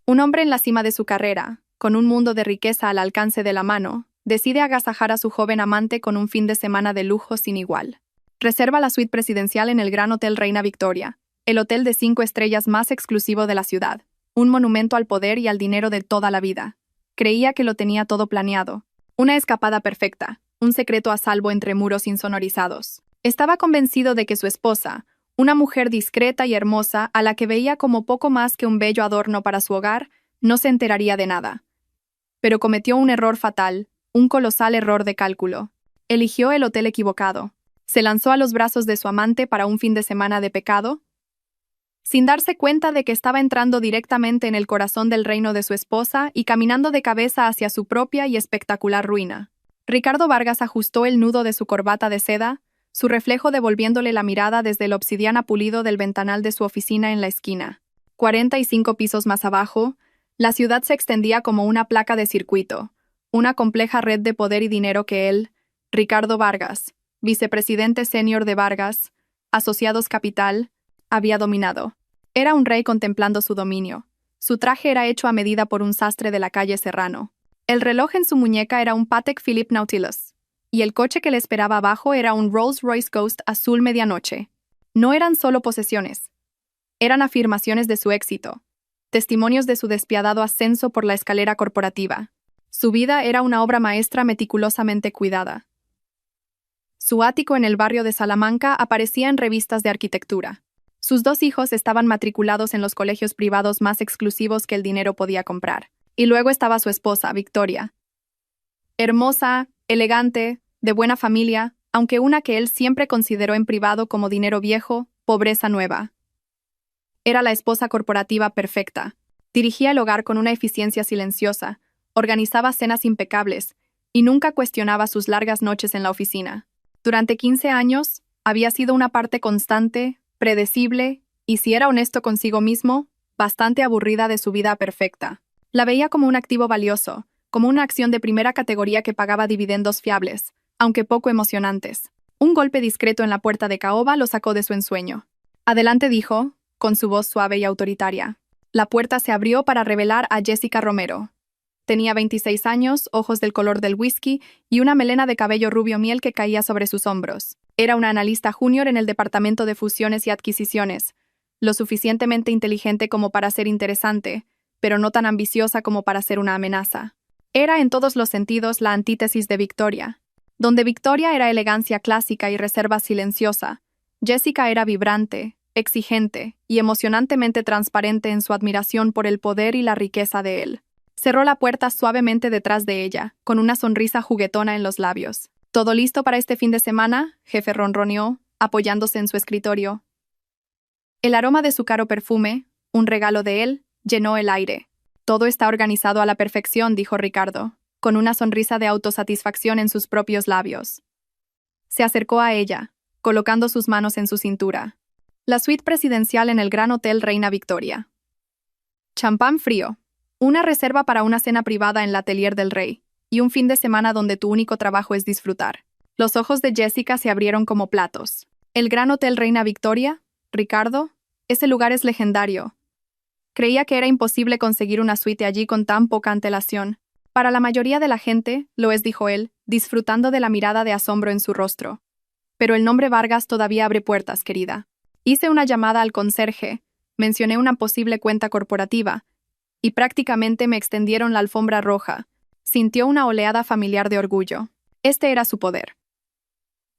Un hombre en la cima de su carrera, con un mundo de riqueza al alcance de la mano, decide agasajar a su joven amante con un fin de semana de lujo sin igual. Reserva la suite presidencial en el Gran Hotel Reina Victoria, el hotel de 5 estrellas más exclusivo de la ciudad, un monumento al poder y al dinero de toda la vida. Creía que lo tenía todo planeado. Una escapada perfecta, un secreto a salvo entre muros insonorizados. Estaba convencido de que su esposa, una mujer discreta y hermosa a la que veía como poco más que un bello adorno para su hogar, no se enteraría de nada. Pero cometió un error fatal, un colosal error de cálculo. Eligió el hotel equivocado. Se lanzó a los brazos de su amante para un fin de semana de pecado, sin darse cuenta de que estaba entrando directamente en el corazón del reino de su esposa y caminando de cabeza hacia su propia y espectacular ruina. Ricardo Vargas ajustó el nudo de su corbata de seda, su reflejo devolviéndole la mirada desde el obsidiana pulido del ventanal de su oficina en la esquina. 45 pisos más abajo, la ciudad se extendía como una placa de circuito, una compleja red de poder y dinero que él, Ricardo Vargas, vicepresidente senior de Vargas, Asociados Capital, había dominado. Era un rey contemplando su dominio. Su traje era hecho a medida por un sastre de la calle Serrano. El reloj en su muñeca era un Patek Philippe Nautilus, y el coche que le esperaba abajo era un Rolls-Royce Ghost azul medianoche. No eran solo posesiones. Eran afirmaciones de su éxito, testimonios de su despiadado ascenso por la escalera corporativa. Su vida era una obra maestra meticulosamente cuidada. Su ático en el barrio de Salamanca aparecía en revistas de arquitectura. Sus 2 hijos estaban matriculados en los colegios privados más exclusivos que el dinero podía comprar. Y luego estaba su esposa, Victoria. Hermosa, elegante, de buena familia, aunque una que él siempre consideró en privado como dinero viejo, pobreza nueva. Era la esposa corporativa perfecta. Dirigía el hogar con una eficiencia silenciosa, organizaba cenas impecables y nunca cuestionaba sus largas noches en la oficina. Durante 15 años, había sido una parte constante, predecible, y si era honesto consigo mismo, bastante aburrida de su vida perfecta. La veía como un activo valioso, como una acción de primera categoría que pagaba dividendos fiables, aunque poco emocionantes. Un golpe discreto en la puerta de caoba lo sacó de su ensueño. Adelante, dijo, con su voz suave y autoritaria. La puerta se abrió para revelar a Jessica Romero. Tenía 26 años, ojos del color del whisky y una melena de cabello rubio miel que caía sobre sus hombros. Era una analista junior en el departamento de fusiones y adquisiciones, lo suficientemente inteligente como para ser interesante, pero no tan ambiciosa como para ser una amenaza. Era en todos los sentidos la antítesis de Victoria. Donde Victoria era elegancia clásica y reserva silenciosa, Jessica era vibrante, exigente y emocionantemente transparente en su admiración por el poder y la riqueza de él. Cerró la puerta suavemente detrás de ella, con una sonrisa juguetona en los labios. ¿Todo listo para este fin de semana?, jefe ronroneó, apoyándose en su escritorio. El aroma de su caro perfume, un regalo de él, llenó el aire. Todo está organizado a la perfección, dijo Ricardo, con una sonrisa de autosatisfacción en sus propios labios. Se acercó a ella, colocando sus manos en su cintura. La suite presidencial en el Gran Hotel Reina Victoria. Champán frío. Una reserva para una cena privada en el atelier del rey, y un fin de semana donde tu único trabajo es disfrutar. Los ojos de Jessica se abrieron como platos. El Gran Hotel Reina Victoria, Ricardo, ese lugar es legendario. Creía que era imposible conseguir una suite allí con tan poca antelación. Para la mayoría de la gente, lo es, dijo él, disfrutando de la mirada de asombro en su rostro. Pero el nombre Vargas todavía abre puertas, querida. Hice una llamada al conserje, mencioné una posible cuenta corporativa, y prácticamente me extendieron la alfombra roja. Sintió una oleada familiar de orgullo. Este era su poder.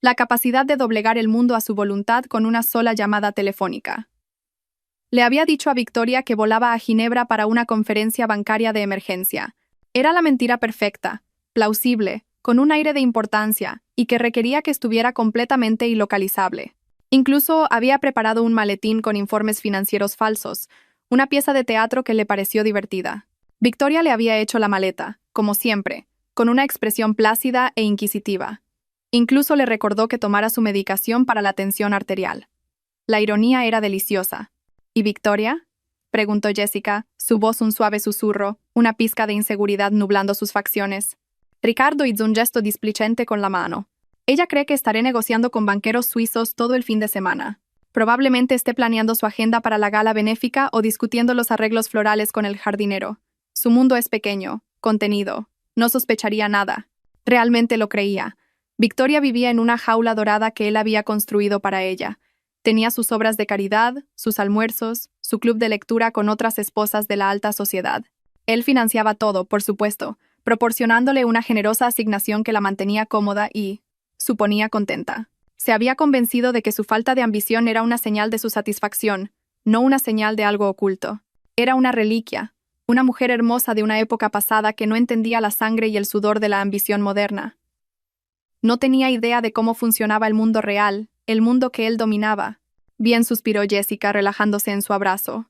La capacidad de doblegar el mundo a su voluntad con una sola llamada telefónica. Le había dicho a Victoria que volaba a Ginebra para una conferencia bancaria de emergencia. Era la mentira perfecta, plausible, con un aire de importancia, y que requería que estuviera completamente ilocalizable. Incluso había preparado un maletín con informes financieros falsos, una pieza de teatro que le pareció divertida. Victoria le había hecho la maleta, como siempre, con una expresión plácida e inquisitiva. Incluso le recordó que tomara su medicación para la tensión arterial. La ironía era deliciosa. ¿Y Victoria?, preguntó Jessica, su voz un suave susurro, una pizca de inseguridad nublando sus facciones. Ricardo hizo un gesto displicente con la mano. Ella cree que estaré negociando con banqueros suizos todo el fin de semana. Probablemente esté planeando su agenda para la gala benéfica o discutiendo los arreglos florales con el jardinero. Su mundo es pequeño, contenido. No sospecharía nada. Realmente lo creía. Victoria vivía en una jaula dorada que él había construido para ella. Tenía sus obras de caridad, sus almuerzos, su club de lectura con otras esposas de la alta sociedad. Él financiaba todo, por supuesto, proporcionándole una generosa asignación que la mantenía cómoda y, suponía, contenta. Se había convencido de que su falta de ambición era una señal de su satisfacción, no una señal de algo oculto. Era una reliquia, una mujer hermosa de una época pasada que no entendía la sangre y el sudor de la ambición moderna. No tenía idea de cómo funcionaba el mundo real, el mundo que él dominaba. Bien, suspiró Jessica, relajándose en su abrazo.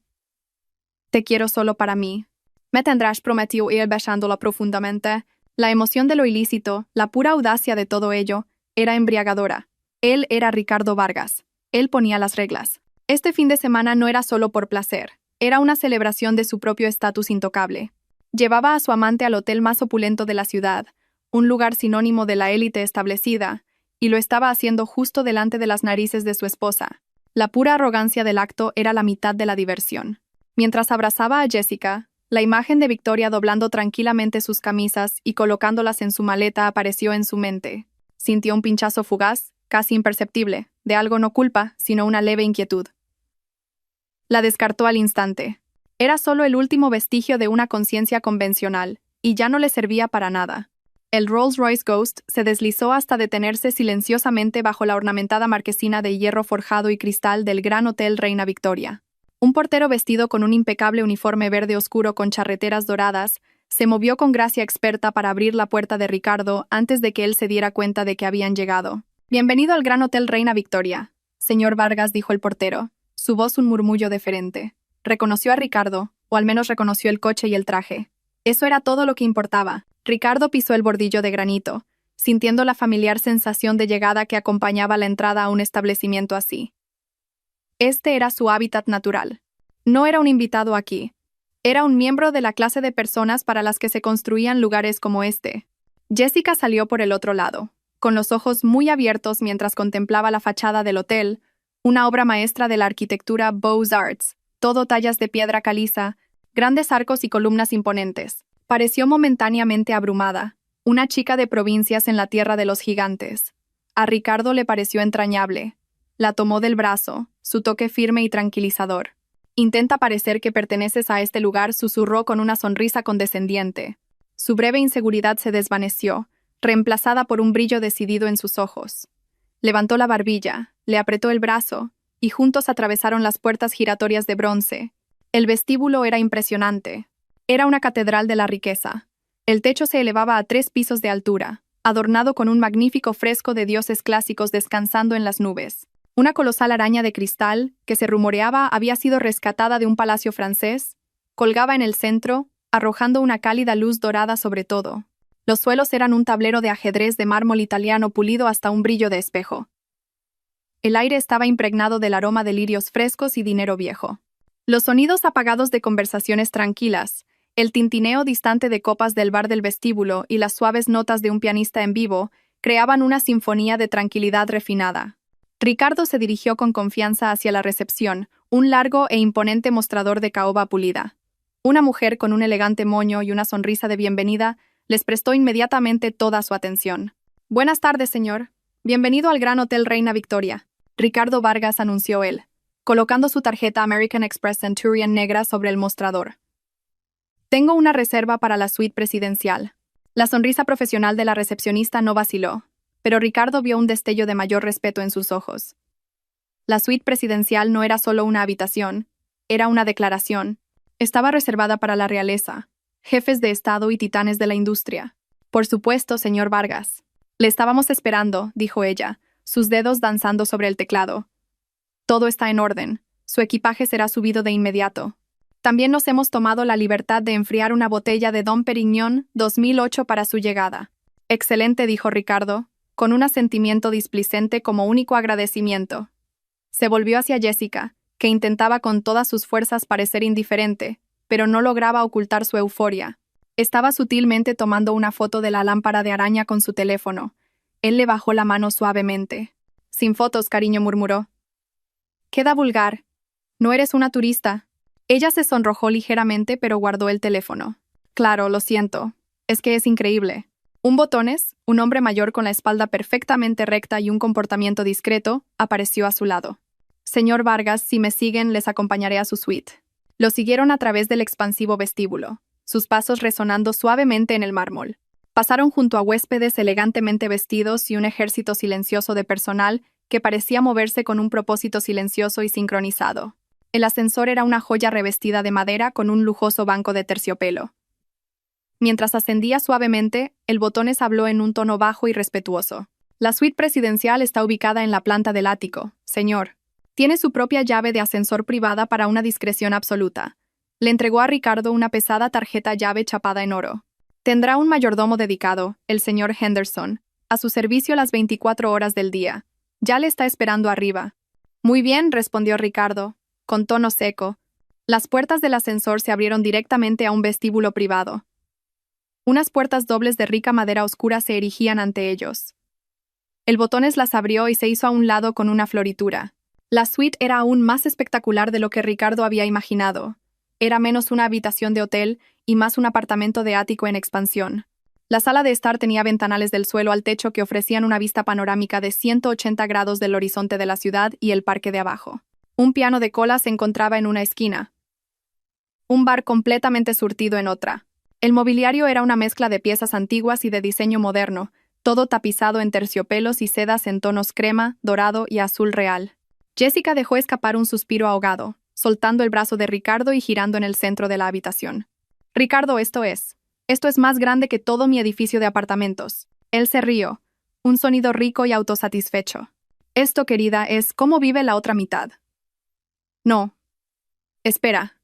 Te quiero solo para mí. Me tendrás, prometió él besándola profundamente. La emoción de lo ilícito, la pura audacia de todo ello, era embriagadora. Él era Ricardo Vargas. Él ponía las reglas. Este fin de semana no era solo por placer. Era una celebración de su propio estatus intocable. Llevaba a su amante al hotel más opulento de la ciudad, un lugar sinónimo de la élite establecida, y lo estaba haciendo justo delante de las narices de su esposa. La pura arrogancia del acto era la mitad de la diversión. Mientras abrazaba a Jessica, la imagen de Victoria doblando tranquilamente sus camisas y colocándolas en su maleta apareció en su mente. Sintió un pinchazo fugaz, casi imperceptible, de algo no culpa, sino una leve inquietud. La descartó al instante. Era solo el último vestigio de una conciencia convencional, y ya no le servía para nada. El Rolls-Royce Ghost se deslizó hasta detenerse silenciosamente bajo la ornamentada marquesina de hierro forjado y cristal del Gran Hotel Reina Victoria. Un portero vestido con un impecable uniforme verde oscuro con charreteras doradas se movió con gracia experta para abrir la puerta de Ricardo antes de que él se diera cuenta de que habían llegado. «Bienvenido al Gran Hotel Reina Victoria», señor Vargas, dijo el portero, su voz un murmullo deferente. Reconoció a Ricardo, o al menos reconoció el coche y el traje. Eso era todo lo que importaba. Ricardo pisó el bordillo de granito, sintiendo la familiar sensación de llegada que acompañaba la entrada a un establecimiento así. Este era su hábitat natural. No era un invitado aquí. Era un miembro de la clase de personas para las que se construían lugares como este. Jessica salió por el otro lado, con los ojos muy abiertos mientras contemplaba la fachada del hotel, una obra maestra de la arquitectura Beaux-Arts, todo tallas de piedra caliza, grandes arcos y columnas imponentes. Pareció momentáneamente abrumada, una chica de provincias en la tierra de los gigantes. A Ricardo le pareció entrañable. La tomó del brazo, su toque firme y tranquilizador. «Intenta parecer que perteneces a este lugar», susurró con una sonrisa condescendiente. Su breve inseguridad se desvaneció, reemplazada por un brillo decidido en sus ojos. Levantó la barbilla, le apretó el brazo, y juntos atravesaron las puertas giratorias de bronce. El vestíbulo era impresionante. Era una catedral de la riqueza. El techo se elevaba a 3 pisos de altura, adornado con un magnífico fresco de dioses clásicos descansando en las nubes. Una colosal araña de cristal, que se rumoreaba había sido rescatada de un palacio francés, colgaba en el centro, arrojando una cálida luz dorada sobre todo. Los suelos eran un tablero de ajedrez de mármol italiano pulido hasta un brillo de espejo. El aire estaba impregnado del aroma de lirios frescos y dinero viejo. Los sonidos apagados de conversaciones tranquilas, el tintineo distante de copas del bar del vestíbulo y las suaves notas de un pianista en vivo creaban una sinfonía de tranquilidad refinada. Ricardo se dirigió con confianza hacia la recepción, un largo e imponente mostrador de caoba pulida. Una mujer con un elegante moño y una sonrisa de bienvenida les prestó inmediatamente toda su atención. «Buenas tardes, señor. Bienvenido al Gran Hotel Reina Victoria», Ricardo Vargas anunció él, colocando su tarjeta American Express Centurion negra sobre el mostrador. «Tengo una reserva para la suite presidencial». La sonrisa profesional de la recepcionista no vaciló, pero Ricardo vio un destello de mayor respeto en sus ojos. La suite presidencial no era solo una habitación, era una declaración. Estaba reservada para la realeza, jefes de Estado y titanes de la industria. «Por supuesto, señor Vargas. Le estábamos esperando», dijo ella, sus dedos danzando sobre el teclado. «Todo está en orden. Su equipaje será subido de inmediato. También nos hemos tomado la libertad de enfriar una botella de Dom Perignon 2008 para su llegada». «Excelente», dijo Ricardo, con un asentimiento displicente como único agradecimiento. Se volvió hacia Jessica, que intentaba con todas sus fuerzas parecer indiferente, pero no lograba ocultar su euforia. Estaba sutilmente tomando una foto de la lámpara de araña con su teléfono. Él le bajó la mano suavemente. «Sin fotos, cariño», murmuró. Queda vulgar. No eres una turista. Ella se sonrojó ligeramente pero guardó el teléfono. Claro, lo siento. Es que es increíble. Un botones, un hombre mayor con la espalda perfectamente recta y un comportamiento discreto, apareció a su lado. Señor Vargas, si me siguen, les acompañaré a su suite. Lo siguieron a través del expansivo vestíbulo, sus pasos resonando suavemente en el mármol. Pasaron junto a huéspedes elegantemente vestidos y un ejército silencioso de personal que parecía moverse con un propósito silencioso y sincronizado. El ascensor era una joya revestida de madera con un lujoso banco de terciopelo. Mientras ascendía suavemente, el botones habló en un tono bajo y respetuoso. La suite presidencial está ubicada en la planta del ático, señor. Tiene su propia llave de ascensor privada para una discreción absoluta. Le entregó a Ricardo una pesada tarjeta llave chapada en oro. Tendrá un mayordomo dedicado, el señor Henderson, a su servicio las 24 horas del día. Ya le está esperando arriba. Muy bien, respondió Ricardo, con tono seco. Las puertas del ascensor se abrieron directamente a un vestíbulo privado. Unas puertas dobles de rica madera oscura se erigían ante ellos. El botones las abrió y se hizo a un lado con una floritura. La suite era aún más espectacular de lo que Ricardo había imaginado. Era menos una habitación de hotel y más un apartamento de ático en expansión. La sala de estar tenía ventanales del suelo al techo que ofrecían una vista panorámica de 180 grados del horizonte de la ciudad y el parque de abajo. Un piano de cola se encontraba en una esquina. Un bar completamente surtido en otra. El mobiliario era una mezcla de piezas antiguas y de diseño moderno, todo tapizado en terciopelos y sedas en tonos crema, dorado y azul real. Jessica dejó escapar un suspiro ahogado, soltando el brazo de Ricardo y girando en el centro de la habitación. Ricardo, esto es más grande que todo mi edificio de apartamentos. Él se rió, un sonido rico y autosatisfecho. Esto, querida, es cómo vive la otra mitad. No. Espera.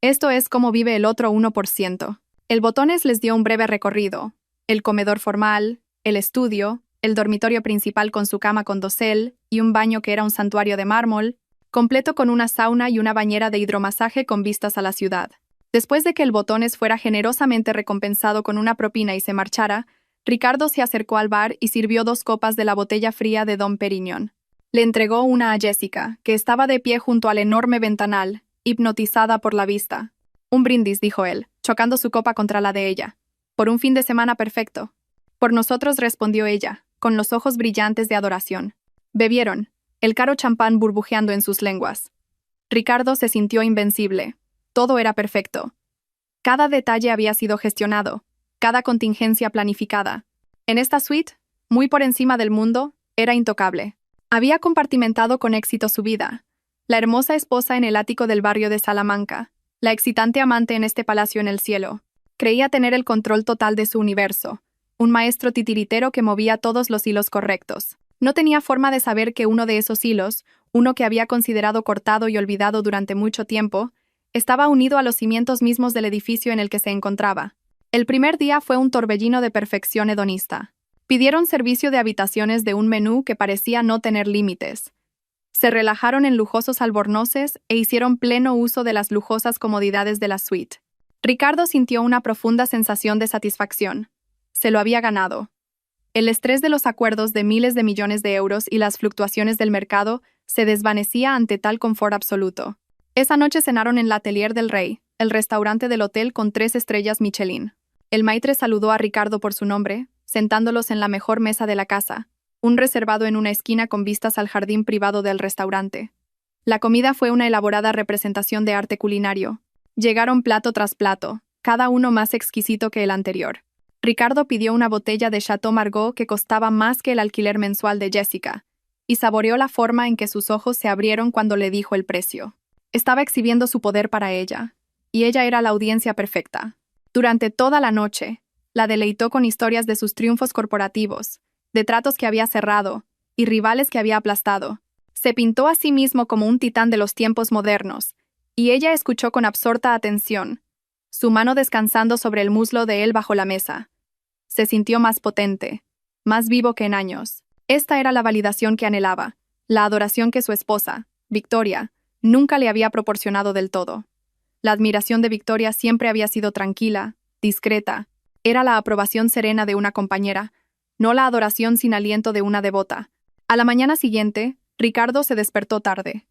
Esto es cómo vive el otro 1%. El botones les dio un breve recorrido. El comedor formal, el estudio, el dormitorio principal con su cama con dosel y un baño que era un santuario de mármol, completo con una sauna y una bañera de hidromasaje con vistas a la ciudad. Después de que el botones fuera generosamente recompensado con una propina y se marchara, Ricardo se acercó al bar y sirvió 2 copas de la botella fría de Dom Perignon. Le entregó una a Jessica, que estaba de pie junto al enorme ventanal, hipnotizada por la vista. Un brindis, dijo él, chocando su copa contra la de ella. Por un fin de semana perfecto. Por nosotros, respondió ella, con los ojos brillantes de adoración. Bebieron, el caro champán burbujeando en sus lenguas. Ricardo se sintió invencible. Todo era perfecto. Cada detalle había sido gestionado, cada contingencia planificada. En esta suite, muy por encima del mundo, era intocable. Había compartimentado con éxito su vida. La hermosa esposa en el ático del barrio de Salamanca, la excitante amante en este palacio en el cielo. Creía tener el control total de su universo, un maestro titiritero que movía todos los hilos correctos. No tenía forma de saber que uno de esos hilos, uno que había considerado cortado y olvidado durante mucho tiempo, estaba unido a los cimientos mismos del edificio en el que se encontraba. El primer día fue un torbellino de perfección hedonista. Pidieron servicio de habitaciones de un menú que parecía no tener límites. Se relajaron en lujosos albornoces e hicieron pleno uso de las lujosas comodidades de la suite. Ricardo sintió una profunda sensación de satisfacción. Se lo había ganado. El estrés de los acuerdos de miles de millones de euros y las fluctuaciones del mercado se desvanecía ante tal confort absoluto. Esa noche cenaron en l'Atelier del Rey, el restaurante del hotel con 3 estrellas Michelin. El maitre saludó a Ricardo por su nombre, sentándolos en la mejor mesa de la casa, un reservado en una esquina con vistas al jardín privado del restaurante. La comida fue una elaborada representación de arte culinario. Llegaron plato tras plato, cada uno más exquisito que el anterior. Ricardo pidió una botella de Chateau Margaux que costaba más que el alquiler mensual de Jessica, y saboreó la forma en que sus ojos se abrieron cuando le dijo el precio. Estaba exhibiendo su poder para ella, y ella era la audiencia perfecta. Durante toda la noche, la deleitó con historias de sus triunfos corporativos, de tratos que había cerrado, y rivales que había aplastado. Se pintó a sí mismo como un titán de los tiempos modernos, y ella escuchó con absorta atención, su mano descansando sobre el muslo de él bajo la mesa. Se sintió más potente, más vivo que en años. Esta era la validación que anhelaba, la adoración que su esposa, Victoria, nunca le había proporcionado del todo. La admiración de Victoria siempre había sido tranquila, discreta. Era la aprobación serena de una compañera, no la adoración sin aliento de una devota. A la mañana siguiente, Ricardo se despertó tarde.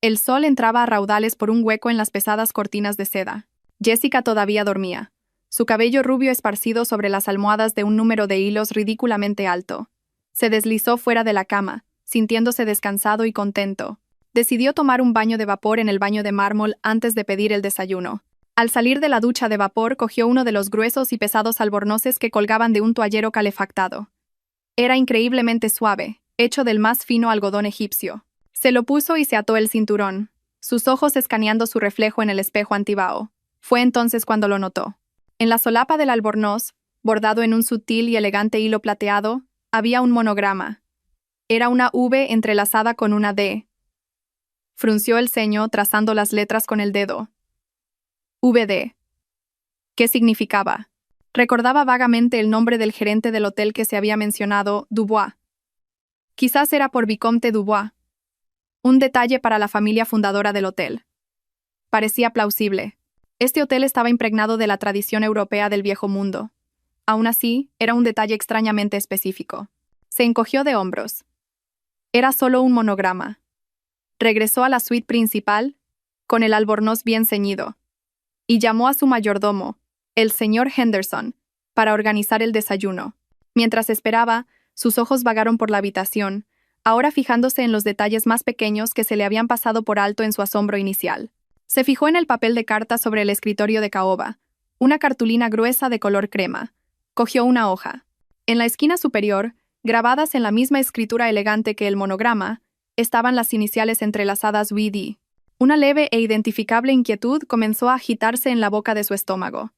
El sol entraba a raudales por un hueco en las pesadas cortinas de seda. Jessica todavía dormía, su cabello rubio esparcido sobre las almohadas de un número de hilos ridículamente alto. Se deslizó fuera de la cama, sintiéndose descansado y contento. Decidió tomar un baño de vapor en el baño de mármol antes de pedir el desayuno. Al salir de la ducha de vapor, cogió uno de los gruesos y pesados albornoces que colgaban de un toallero calefactado. Era increíblemente suave, hecho del más fino algodón egipcio. Se lo puso y se ató el cinturón, sus ojos escaneando su reflejo en el espejo antibao. Fue entonces cuando lo notó. En la solapa del albornoz, bordado en un sutil y elegante hilo plateado, había un monograma. Era una V entrelazada con una D. Frunció el ceño, trazando las letras con el dedo. VD. ¿Qué significaba? Recordaba vagamente el nombre del gerente del hotel que se había mencionado, Dubois. Quizás era por Vicomte Dubois. Un detalle para la familia fundadora del hotel. Parecía plausible. Este hotel estaba impregnado de la tradición europea del viejo mundo. Aún así, era un detalle extrañamente específico. Se encogió de hombros. Era solo un monograma. Regresó a la suite principal, con el albornoz bien ceñido, y llamó a su mayordomo, el señor Henderson, para organizar el desayuno. Mientras esperaba, sus ojos vagaron por la habitación, ahora fijándose en los detalles más pequeños que se le habían pasado por alto en su asombro inicial. Se fijó en el papel de carta sobre el escritorio de caoba, una cartulina gruesa de color crema. Cogió una hoja. En la esquina superior, grabadas en la misma escritura elegante que el monograma, estaban las iniciales entrelazadas WD. Una leve e identificable inquietud comenzó a agitarse en la boca de su estómago.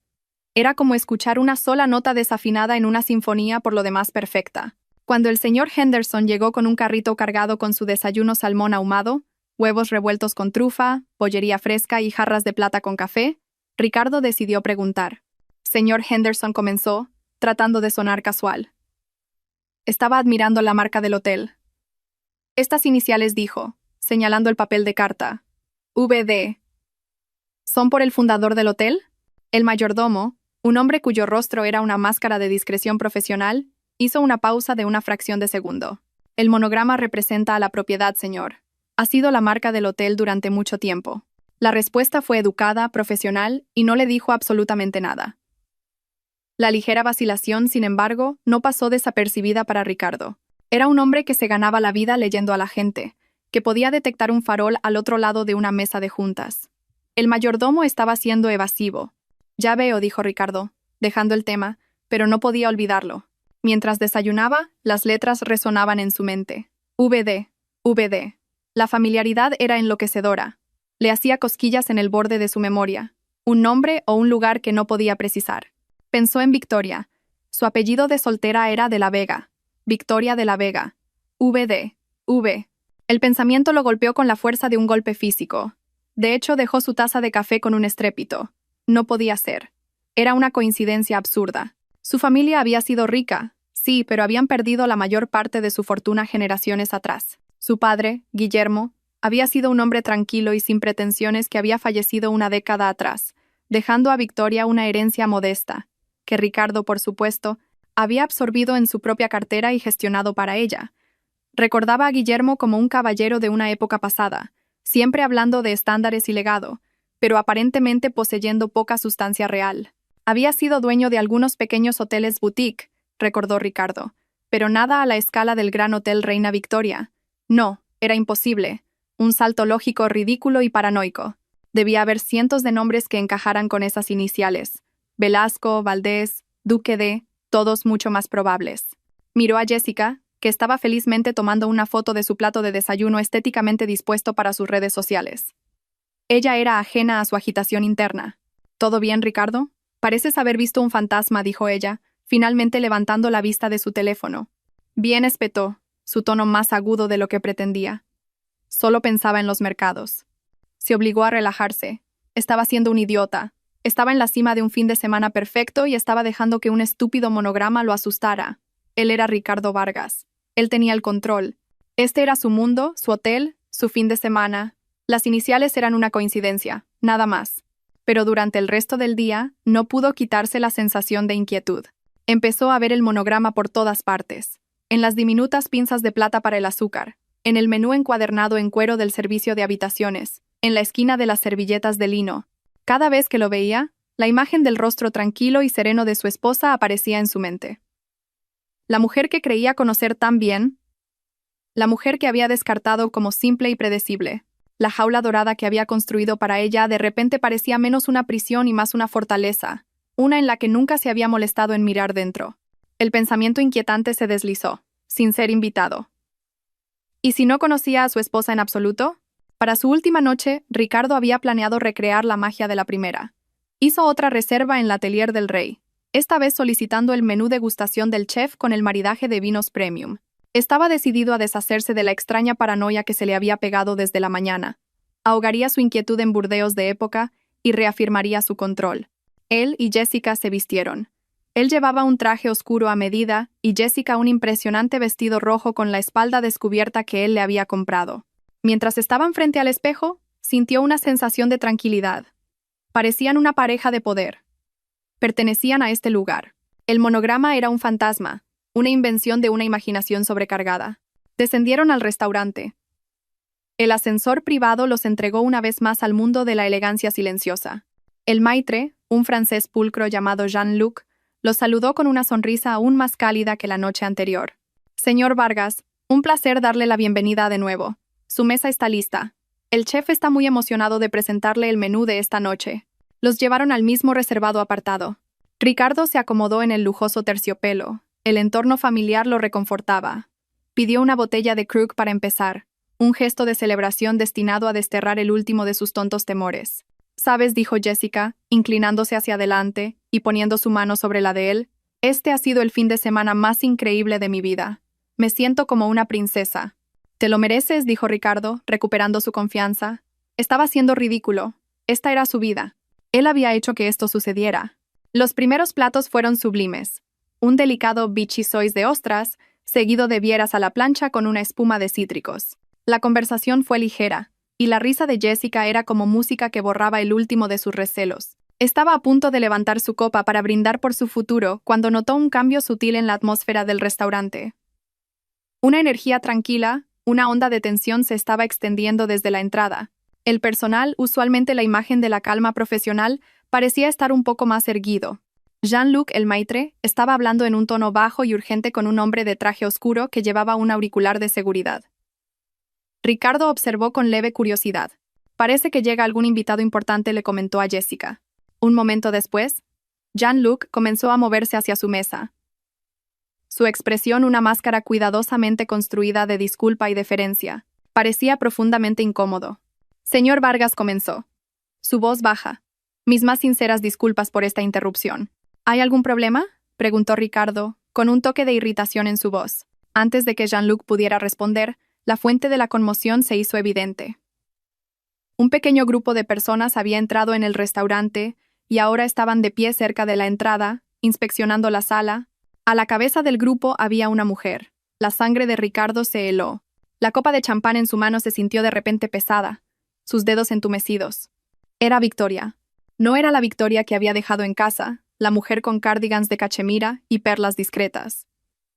Era como escuchar una sola nota desafinada en una sinfonía por lo demás perfecta. Cuando el señor Henderson llegó con un carrito cargado con su desayuno salmón ahumado, huevos revueltos con trufa, pollería fresca y jarras de plata con café, Ricardo decidió preguntar. Señor Henderson comenzó, tratando de sonar casual. Estaba admirando la marca del hotel. Estas iniciales dijo, señalando el papel de carta. VD. ¿Son por el fundador del hotel? El mayordomo, un hombre cuyo rostro era una máscara de discreción profesional, hizo una pausa de una fracción de segundo. El monograma representa a la propiedad, señor. Ha sido la marca del hotel durante mucho tiempo. La respuesta fue educada, profesional, y no le dijo absolutamente nada. La ligera vacilación, sin embargo, no pasó desapercibida para Ricardo. Era un hombre que se ganaba la vida leyendo a la gente, que podía detectar un farol al otro lado de una mesa de juntas. El mayordomo estaba siendo evasivo. Ya veo, dijo Ricardo, dejando el tema, pero no podía olvidarlo. Mientras desayunaba, las letras resonaban en su mente. VD, VD. La familiaridad era enloquecedora. Le hacía cosquillas en el borde de su memoria. Un nombre o un lugar que no podía precisar. Pensó en Victoria. Su apellido de soltera era de la Vega. Victoria de la Vega. VD, V. El pensamiento lo golpeó con la fuerza de un golpe físico. De hecho, dejó su taza de café con un estrépito. No podía ser. Era una coincidencia absurda. Su familia había sido rica, sí, pero habían perdido la mayor parte de su fortuna generaciones atrás. Su padre, Guillermo, había sido un hombre tranquilo y sin pretensiones que había fallecido una década atrás, dejando a Victoria una herencia modesta, que Ricardo, por supuesto, había absorbido en su propia cartera y gestionado para ella. Recordaba a Guillermo como un caballero de una época pasada, siempre hablando de estándares y legado, pero aparentemente poseyendo poca sustancia real. Había sido dueño de algunos pequeños hoteles boutique, recordó Ricardo, pero nada a la escala del gran hotel Reina Victoria. No, era imposible. Un salto lógico ridículo y paranoico. Debía haber cientos de nombres que encajaran con esas iniciales. Velasco, Valdés, Duque de, todos mucho más probables. Miró a Jessica, que estaba felizmente tomando una foto de su plato de desayuno estéticamente dispuesto para sus redes sociales. Ella era ajena a su agitación interna. ¿Todo bien, Ricardo? Pareces haber visto un fantasma, dijo ella, finalmente levantando la vista de su teléfono. Bien, espetó, su tono más agudo de lo que pretendía. Solo pensaba en los mercados. Se obligó a relajarse. Estaba siendo un idiota. Estaba en la cima de un fin de semana perfecto y estaba dejando que un estúpido monograma lo asustara. Él era Ricardo Vargas. Él tenía el control. Este era su mundo, su hotel, su fin de semana. Las iniciales eran una coincidencia, nada más. Pero durante el resto del día, no pudo quitarse la sensación de inquietud. Empezó a ver el monograma por todas partes. En las diminutas pinzas de plata para el azúcar, en el menú encuadernado en cuero del servicio de habitaciones, en la esquina de las servilletas de lino. Cada vez que lo veía, la imagen del rostro tranquilo y sereno de su esposa aparecía en su mente. La mujer que creía conocer tan bien, la mujer que había descartado como simple y predecible. La jaula dorada que había construido para ella de repente parecía menos una prisión y más una fortaleza, una en la que nunca se había molestado en mirar dentro. El pensamiento inquietante se deslizó, sin ser invitado. ¿Y si no conocía a su esposa en absoluto? Para su última noche, Ricardo había planeado recrear la magia de la primera. Hizo otra reserva en el atelier del rey, esta vez solicitando el menú degustación del chef con el maridaje de vinos premium. Estaba decidido a deshacerse de la extraña paranoia que se le había pegado desde la mañana. Ahogaría su inquietud en burdeos de época y reafirmaría su control. Él y Jessica se vistieron. Él llevaba un traje oscuro a medida y Jessica un impresionante vestido rojo con la espalda descubierta que él le había comprado. Mientras estaban frente al espejo, sintió una sensación de tranquilidad. Parecían una pareja de poder. Pertenecían a este lugar. El monograma era un fantasma, una invención de una imaginación sobrecargada. Descendieron al restaurante. El ascensor privado los entregó una vez más al mundo de la elegancia silenciosa. El maitre, un francés pulcro llamado Jean-Luc, los saludó con una sonrisa aún más cálida que la noche anterior. Señor Vargas, un placer darle la bienvenida de nuevo. Su mesa está lista. El chef está muy emocionado de presentarle el menú de esta noche. Los llevaron al mismo reservado apartado. Ricardo se acomodó en el lujoso terciopelo. El entorno familiar lo reconfortaba. Pidió una botella de Krug para empezar, un gesto de celebración destinado a desterrar el último de sus tontos temores. «Sabes», dijo Jessica, inclinándose hacia adelante y poniendo su mano sobre la de él, «este ha sido el fin de semana más increíble de mi vida. Me siento como una princesa». «Te lo mereces», dijo Ricardo, recuperando su confianza. Estaba siendo ridículo. Esta era su vida. Él había hecho que esto sucediera. Los primeros platos fueron sublimes. Un delicado bichisois de ostras, seguido de vieras a la plancha con una espuma de cítricos. La conversación fue ligera, y la risa de Jessica era como música que borraba el último de sus recelos. Estaba a punto de levantar su copa para brindar por su futuro cuando notó un cambio sutil en la atmósfera del restaurante. Una energía tranquila, una onda de tensión se estaba extendiendo desde la entrada. El personal, usualmente la imagen de la calma profesional, parecía estar un poco más erguido. Jean-Luc, el maitre, estaba hablando en un tono bajo y urgente con un hombre de traje oscuro que llevaba un auricular de seguridad. Ricardo observó con leve curiosidad. «Parece que llega algún invitado importante», le comentó a Jessica. Un momento después, Jean-Luc comenzó a moverse hacia su mesa. Su expresión, una máscara cuidadosamente construida de disculpa y deferencia, parecía profundamente incómodo. «Señor Vargas», comenzó. Su voz baja. «Mis más sinceras disculpas por esta interrupción». «¿Hay algún problema?», preguntó Ricardo, con un toque de irritación en su voz. Antes de que Jean-Luc pudiera responder, la fuente de la conmoción se hizo evidente. Un pequeño grupo de personas había entrado en el restaurante y ahora estaban de pie cerca de la entrada, inspeccionando la sala. A la cabeza del grupo había una mujer. La sangre de Ricardo se heló. La copa de champán en su mano se sintió de repente pesada, sus dedos entumecidos. Era Victoria. No era la Victoria que había dejado en casa, la mujer con cardigans de cachemira y perlas discretas.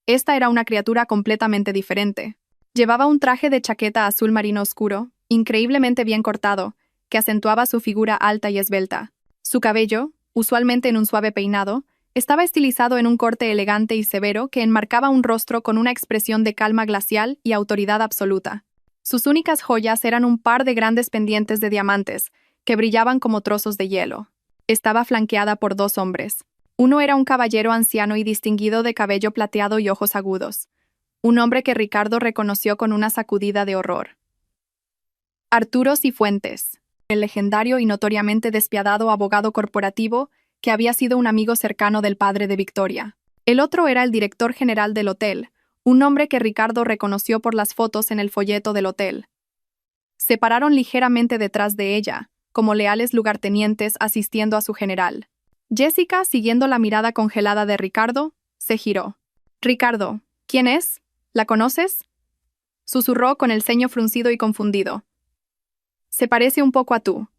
Esta era una criatura completamente diferente. Llevaba un traje de chaqueta azul marino oscuro, increíblemente bien cortado, que acentuaba su figura alta y esbelta. Su cabello, usualmente en un suave peinado, estaba estilizado en un corte elegante y severo que enmarcaba un rostro con una expresión de calma glacial y autoridad absoluta. Sus únicas joyas eran un par de grandes pendientes de diamantes, que brillaban como trozos de hielo. Estaba flanqueada por dos hombres. Uno era un caballero anciano y distinguido de cabello plateado y ojos agudos. Un hombre que Ricardo reconoció con una sacudida de horror. Arturo Cifuentes, el legendario y notoriamente despiadado abogado corporativo que había sido un amigo cercano del padre de Victoria. El otro era el director general del hotel, un hombre que Ricardo reconoció por las fotos en el folleto del hotel. Se pararon ligeramente detrás de ella, como leales lugartenientes asistiendo a su general. Jessica, siguiendo la mirada congelada de Ricardo, se giró. «Ricardo, ¿quién es? ¿La conoces?», susurró con el ceño fruncido y confundido. «Se parece un poco a tú».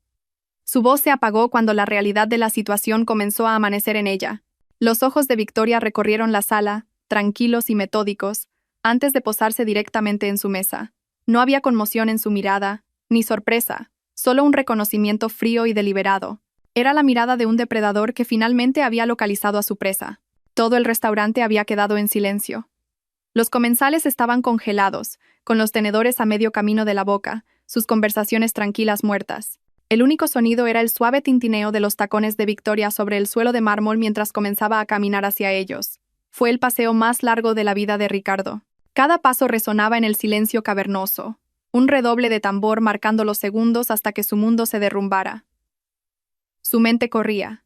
Su voz se apagó cuando la realidad de la situación comenzó a amanecer en ella. Los ojos de Victoria recorrieron la sala, tranquilos y metódicos, antes de posarse directamente en su mesa. No había conmoción en su mirada, ni sorpresa, solo un reconocimiento frío y deliberado. Era la mirada de un depredador que finalmente había localizado a su presa. Todo el restaurante había quedado en silencio. Los comensales estaban congelados, con los tenedores a medio camino de la boca, sus conversaciones tranquilas muertas. El único sonido era el suave tintineo de los tacones de Victoria sobre el suelo de mármol mientras comenzaba a caminar hacia ellos. Fue el paseo más largo de la vida de Ricardo. Cada paso resonaba en el silencio cavernoso, un redoble de tambor marcando los segundos hasta que su mundo se derrumbara. Su mente corría,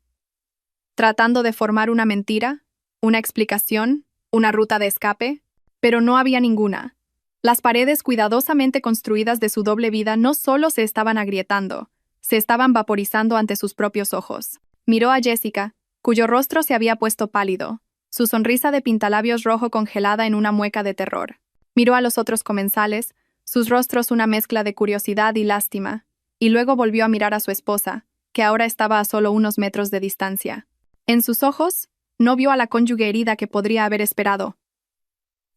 tratando de formar una mentira, una explicación, una ruta de escape, pero no había ninguna. Las paredes cuidadosamente construidas de su doble vida no solo se estaban agrietando, se estaban vaporizando ante sus propios ojos. Miró a Jessica, cuyo rostro se había puesto pálido, su sonrisa de pintalabios rojo congelada en una mueca de terror. Miró a los otros comensales, sus rostros una mezcla de curiosidad y lástima, y luego volvió a mirar a su esposa, que ahora estaba a solo unos metros de distancia. En sus ojos, no vio a la cónyuge herida que podría haber esperado.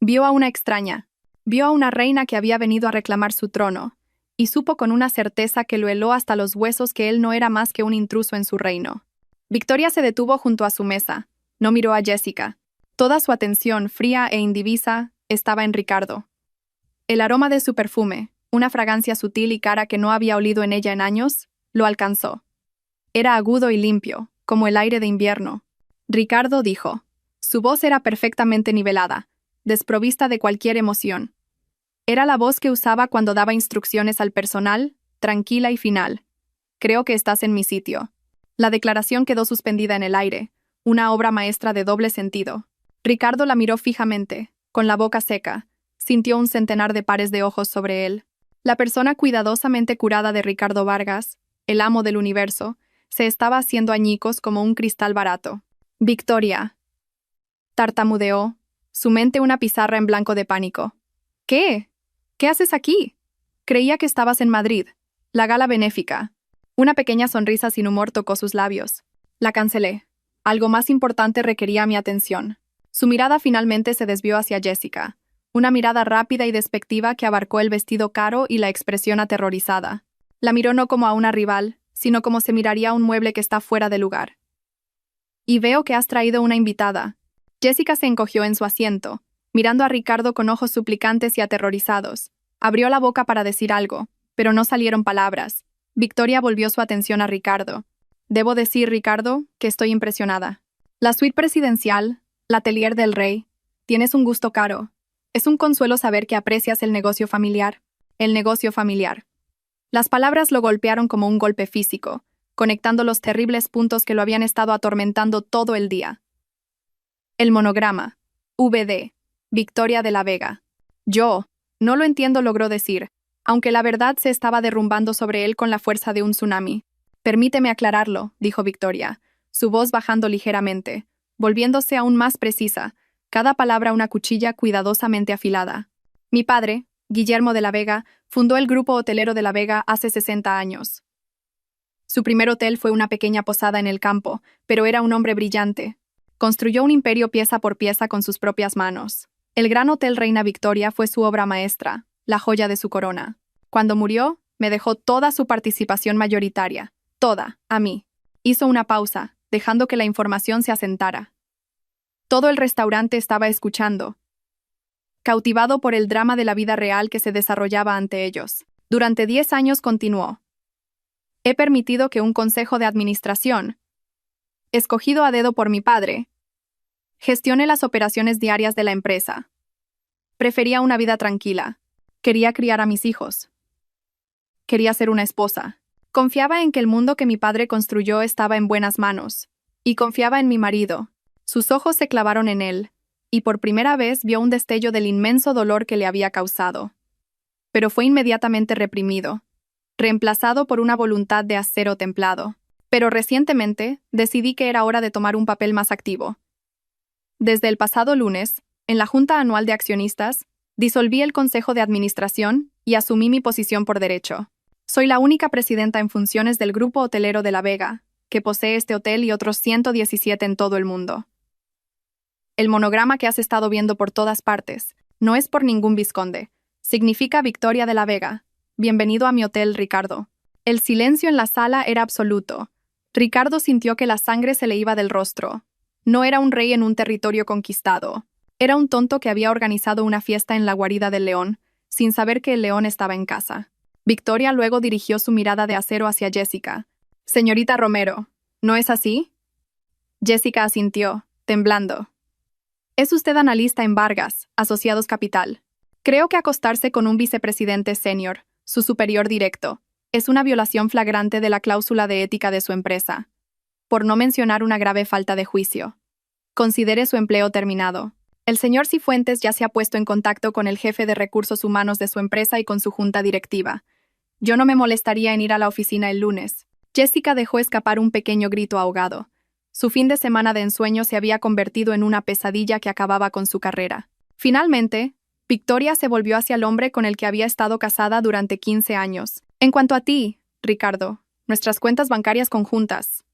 Vio a una extraña, vio a una reina que había venido a reclamar su trono, y supo con una certeza que lo heló hasta los huesos que él no era más que un intruso en su reino. Victoria se detuvo junto a su mesa, no miró a Jessica. Toda su atención, fría e indivisa, estaba en Ricardo. El aroma de su perfume, una fragancia sutil y cara que no había olido en ella en años, lo alcanzó. Era agudo y limpio, como el aire de invierno. Ricardo dijo. Su voz era perfectamente nivelada, desprovista de cualquier emoción. Era la voz que usaba cuando daba instrucciones al personal, tranquila y final. Creo que estás en mi sitio. La declaración quedó suspendida en el aire, una obra maestra de doble sentido. Ricardo la miró fijamente, con la boca seca. Sintió un centenar de pares de ojos sobre él. La persona cuidadosamente curada de Ricardo Vargas, el amo del universo, se estaba haciendo añicos como un cristal barato. Victoria. Tartamudeó, su mente una pizarra en blanco de pánico. ¿Qué? ¿Qué haces aquí? Creía que estabas en Madrid. La gala benéfica. Una pequeña sonrisa sin humor tocó sus labios. La cancelé. Algo más importante requería mi atención. Su mirada finalmente se desvió hacia Jessica. Una mirada rápida y despectiva que abarcó el vestido caro y la expresión aterrorizada. La miró no como a una rival, sino como se miraría a un mueble que está fuera de lugar. Y veo que has traído una invitada. Jessica se encogió en su asiento, mirando a Ricardo con ojos suplicantes y aterrorizados. Abrió la boca para decir algo, pero no salieron palabras. Victoria volvió su atención a Ricardo. Debo decir, Ricardo, que estoy impresionada. La suite presidencial, la atelier del rey, tienes un gusto caro. Es un consuelo saber que aprecias el negocio familiar. El negocio familiar. Las palabras lo golpearon como un golpe físico, conectando los terribles puntos que lo habían estado atormentando todo el día. El monograma. VD. Victoria de la Vega. Yo. No lo entiendo, logró decir, aunque la verdad se estaba derrumbando sobre él con la fuerza de un tsunami. Permíteme aclararlo, dijo Victoria, su voz bajando ligeramente, volviéndose aún más precisa, cada palabra una cuchilla cuidadosamente afilada. Mi padre, Guillermo de la Vega, fundó el grupo hotelero de la Vega hace 60 años. Su primer hotel fue una pequeña posada en el campo, pero era un hombre brillante. Construyó un imperio pieza por pieza con sus propias manos. El Gran Hotel Reina Victoria fue su obra maestra, la joya de su corona. Cuando murió, me dejó toda su participación mayoritaria, toda, a mí. Hizo una pausa, dejando que la información se asentara. Todo el restaurante estaba escuchando, cautivado por el drama de la vida real que se desarrollaba ante ellos. Durante 10 años continuó. He permitido que un consejo de administración, escogido a dedo por mi padre, gestione las operaciones diarias de la empresa. Prefería una vida tranquila. Quería criar a mis hijos. Quería ser una esposa. Confiaba en que el mundo que mi padre construyó estaba en buenas manos. Y confiaba en mi marido. Sus ojos se clavaron en él, y por primera vez vio un destello del inmenso dolor que le había causado. Pero fue inmediatamente reprimido, reemplazado por una voluntad de acero templado. Pero recientemente decidí que era hora de tomar un papel más activo. Desde el pasado lunes, en la Junta Anual de Accionistas, disolví el Consejo de Administración y asumí mi posición por derecho. Soy la única presidenta en funciones del Grupo Hotelero de La Vega, que posee este hotel y otros 117 en todo el mundo. El monograma que has estado viendo por todas partes no es por ningún vizconde, Significa Victoria de la Vega. Bienvenido a mi hotel, Ricardo. El silencio en la sala era absoluto. Ricardo sintió que la sangre se le iba del rostro. No era un rey en un territorio conquistado. Era un tonto que había organizado una fiesta en la guarida del león, sin saber que el león estaba en casa. Victoria luego dirigió su mirada de acero hacia Jessica. «Señorita Romero, ¿no es así?» Jessica asintió, temblando. «Es usted analista en Vargas, Asociados Capital. Creo que acostarse con un vicepresidente senior, su superior directo, es una violación flagrante de la cláusula de ética de su empresa, por no mencionar una grave falta de juicio. Considere su empleo terminado. El señor Cifuentes ya se ha puesto en contacto con el jefe de recursos humanos de su empresa y con su junta directiva. Yo no me molestaría en ir a la oficina el lunes». Jessica dejó escapar un pequeño grito ahogado. Su fin de semana de ensueño se había convertido en una pesadilla que acababa con su carrera. Finalmente, Victoria se volvió hacia el hombre con el que había estado casada durante 15 años. «En cuanto a ti, Ricardo, nuestras cuentas bancarias conjuntas,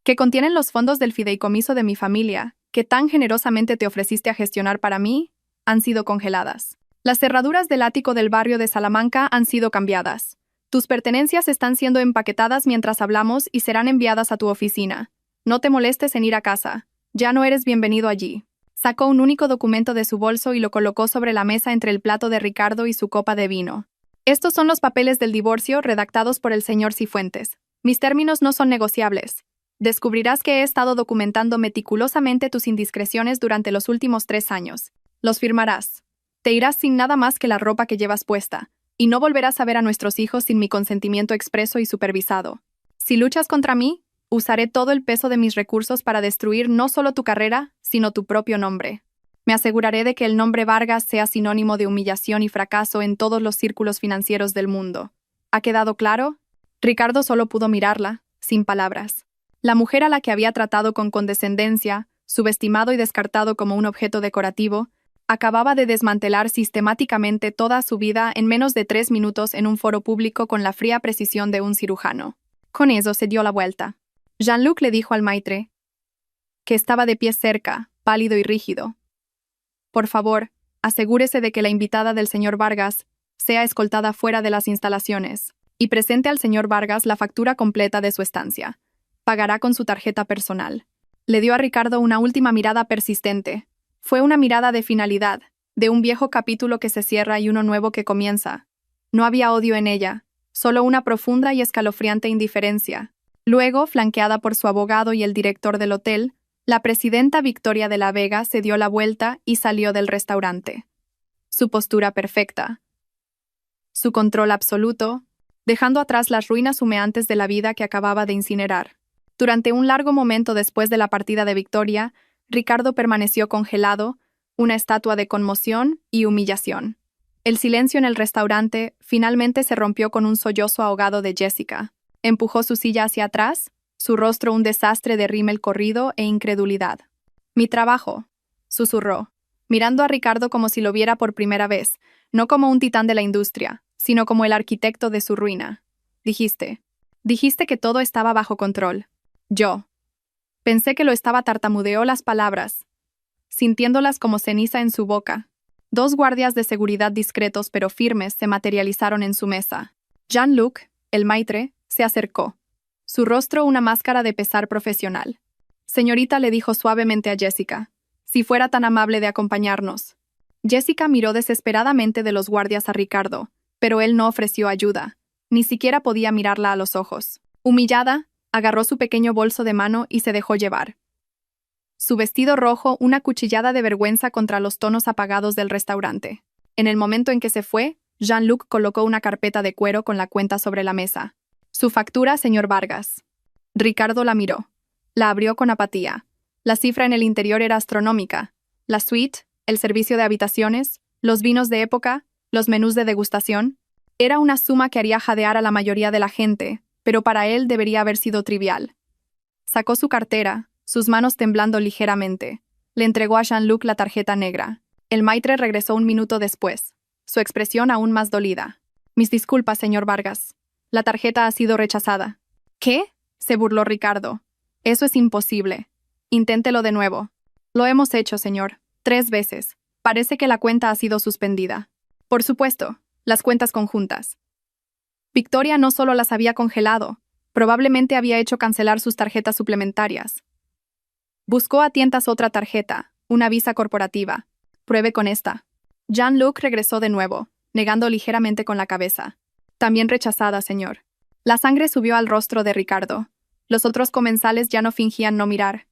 que contienen los fondos del fideicomiso de mi familia, que tan generosamente te ofreciste a gestionar para mí, han sido congeladas. Las cerraduras del ático del barrio de Salamanca han sido cambiadas. Tus pertenencias están siendo empaquetadas mientras hablamos y serán enviadas a tu oficina. No te molestes en ir a casa. Ya no eres bienvenido allí». Sacó un único documento de su bolso y lo colocó sobre la mesa entre el plato de Ricardo y su copa de vino. «Estos son los papeles del divorcio redactados por el señor Cifuentes. Mis términos no son negociables. Descubrirás que he estado documentando meticulosamente tus indiscreciones durante los últimos 3 años. Los firmarás. Te irás sin nada más que la ropa que llevas puesta, y no volverás a ver a nuestros hijos sin mi consentimiento expreso y supervisado. Si luchas contra mí, usaré todo el peso de mis recursos para destruir no solo tu carrera, sino tu propio nombre. Me aseguraré de que el nombre Vargas sea sinónimo de humillación y fracaso en todos los círculos financieros del mundo. ¿Ha quedado claro?» Ricardo solo pudo mirarla, sin palabras. La mujer a la que había tratado con condescendencia, subestimado y descartado como un objeto decorativo, acababa de desmantelar sistemáticamente toda su vida en menos de 3 minutos en un foro público con la fría precisión de un cirujano. Con eso se dio la vuelta. Jean-Luc le dijo al maitre, que estaba de pie cerca, pálido y rígido: «Por favor, asegúrese de que la invitada del señor Vargas sea escoltada fuera de las instalaciones y presente al señor Vargas la factura completa de su estancia. Pagará con su tarjeta personal». Le dio a Ricardo una última mirada persistente. Fue una mirada de finalidad, de un viejo capítulo que se cierra y uno nuevo que comienza. No había odio en ella, solo una profunda y escalofriante indiferencia. Luego, flanqueada por su abogado y el director del hotel, la presidenta Victoria de la Vega se dio la vuelta y salió del restaurante. Su postura perfecta, su control absoluto, dejando atrás las ruinas humeantes de la vida que acababa de incinerar. Durante un largo momento después de la partida de Victoria, Ricardo permaneció congelado, una estatua de conmoción y humillación. El silencio en el restaurante finalmente se rompió con un sollozo ahogado de Jessica. Empujó su silla hacia atrás, su rostro un desastre de rímel corrido e incredulidad. «Mi trabajo», susurró, mirando a Ricardo como si lo viera por primera vez, no como un titán de la industria, sino como el arquitecto de su ruina. Dijiste que todo estaba bajo control. Yo pensé que lo estaba. Tartamudeó las palabras, sintiéndolas como ceniza en su boca. 2 guardias de seguridad discretos pero firmes se materializaron en su mesa. Jean-Luc, el maitre, se acercó. Su rostro una máscara de pesar profesional. «Señorita», le dijo suavemente a Jessica, «si fuera tan amable de acompañarnos». Jessica miró desesperadamente de los guardias a Ricardo, pero él no ofreció ayuda. Ni siquiera podía mirarla a los ojos. Humillada, agarró su pequeño bolso de mano y se dejó llevar. Su vestido rojo una cuchillada de vergüenza contra los tonos apagados del restaurante. En el momento en que se fue, Jean-Luc colocó una carpeta de cuero con la cuenta sobre la mesa. «Su factura, señor Vargas». Ricardo la miró. La abrió con apatía. La cifra en el interior era astronómica. La suite, el servicio de habitaciones, los vinos de época, los menús de degustación. Era una suma que haría jadear a la mayoría de la gente, pero para él debería haber sido trivial. Sacó su cartera, sus manos temblando ligeramente. Le entregó a Jean-Luc la tarjeta negra. El maitre regresó un minuto después, su expresión aún más dolida. «Mis disculpas, señor Vargas. La tarjeta ha sido rechazada». «¿Qué?», se burló Ricardo. «Eso es imposible. Inténtelo de nuevo». «Lo hemos hecho, señor. 3 veces. Parece que la cuenta ha sido suspendida». Por supuesto, las cuentas conjuntas. Victoria no solo las había congelado, probablemente había hecho cancelar sus tarjetas suplementarias. Buscó a tientas otra tarjeta, una visa corporativa. Pruebe con esta. Jean-Luc regresó de nuevo, negando ligeramente con la cabeza. También rechazada, señor. La sangre subió al rostro de Ricardo. Los otros comensales ya no fingían no mirar.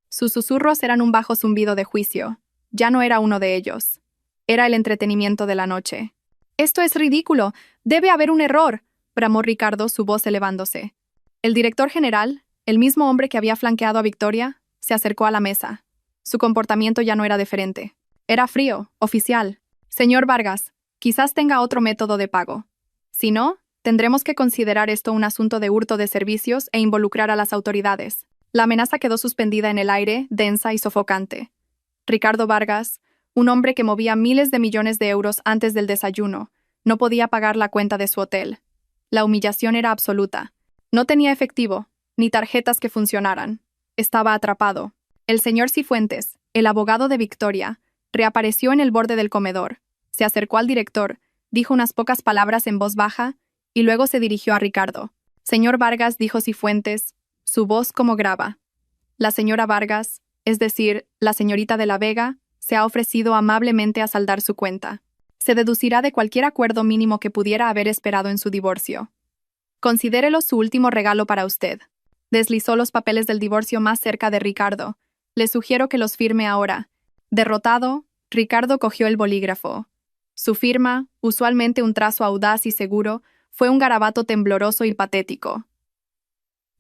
Sus susurros eran un bajo zumbido de juicio. Ya no era uno de ellos. Era el entretenimiento de la noche. «Esto es ridículo. Debe haber un error», bramó Ricardo, su voz elevándose. El director general, el mismo hombre que había flanqueado a Victoria, se acercó a la mesa. Su comportamiento ya no era deferente. Era frío, oficial. «Señor Vargas, quizás tenga otro método de pago. Si no, tendremos que considerar esto un asunto de hurto de servicios e involucrar a las autoridades». La amenaza quedó suspendida en el aire, densa y sofocante. Ricardo Vargas, un hombre que movía miles de millones de euros antes del desayuno, no podía pagar la cuenta de su hotel. La humillación era absoluta. No tenía efectivo, ni tarjetas que funcionaran. Estaba atrapado. El señor Cifuentes, el abogado de Victoria, reapareció en el borde del comedor. Se acercó al director, dijo unas pocas palabras en voz baja, y luego se dirigió a Ricardo. «Señor Vargas», dijo Cifuentes, su voz como grava. «La señora Vargas, es decir, la señorita de la Vega, se ha ofrecido amablemente a saldar su cuenta. Se deducirá de cualquier acuerdo mínimo que pudiera haber esperado en su divorcio. Considérelo su último regalo para usted». Deslizó los papeles del divorcio más cerca de Ricardo. «Le sugiero que los firme ahora». Derrotado, Ricardo cogió el bolígrafo. Su firma, usualmente un trazo audaz y seguro, fue un garabato tembloroso y patético.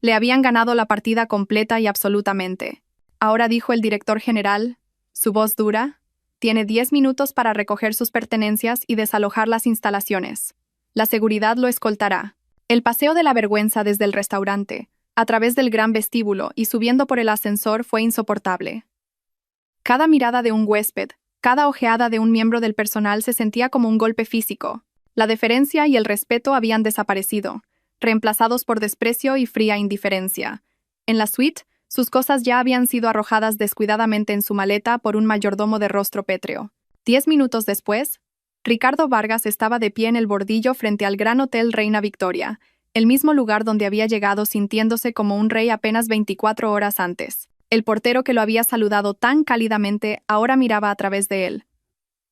Le habían ganado la partida completa y absolutamente. «Ahora», dijo el director general, su voz dura, «tiene 10 minutos para recoger sus pertenencias y desalojar las instalaciones. La seguridad lo escoltará». El paseo de la vergüenza desde el restaurante, a través del gran vestíbulo y subiendo por el ascensor fue insoportable. Cada mirada de un huésped, cada ojeada de un miembro del personal se sentía como un golpe físico. La deferencia y el respeto habían desaparecido, reemplazados por desprecio y fría indiferencia. En la suite, sus cosas ya habían sido arrojadas descuidadamente en su maleta por un mayordomo de rostro pétreo. 10 minutos después, Ricardo Vargas estaba de pie en el bordillo frente al Gran Hotel Reina Victoria, el mismo lugar donde había llegado sintiéndose como un rey apenas 24 horas antes. El portero que lo había saludado tan cálidamente ahora miraba a través de él.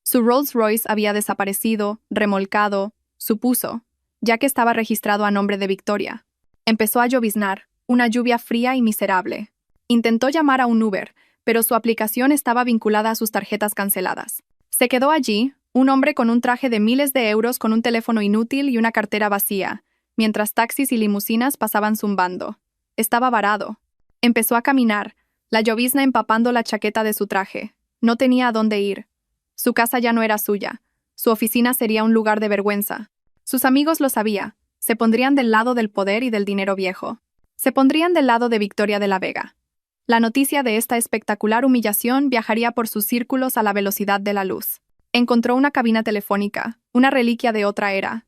Su Rolls Royce había desaparecido, remolcado, supuso, ya que estaba registrado a nombre de Victoria. Empezó a lloviznar, una lluvia fría y miserable. Intentó llamar a un Uber, pero su aplicación estaba vinculada a sus tarjetas canceladas. Se quedó allí, un hombre con un traje de miles de euros con un teléfono inútil y una cartera vacía, mientras taxis y limusinas pasaban zumbando. Estaba varado. Empezó a caminar, la llovizna empapando la chaqueta de su traje. No tenía a dónde ir. Su casa ya no era suya. Su oficina sería un lugar de vergüenza. Sus amigos lo sabían. Se pondrían del lado del poder y del dinero viejo. Se pondrían del lado de Victoria de la Vega. La noticia de esta espectacular humillación viajaría por sus círculos a la velocidad de la luz. Encontró una cabina telefónica, una reliquia de otra era,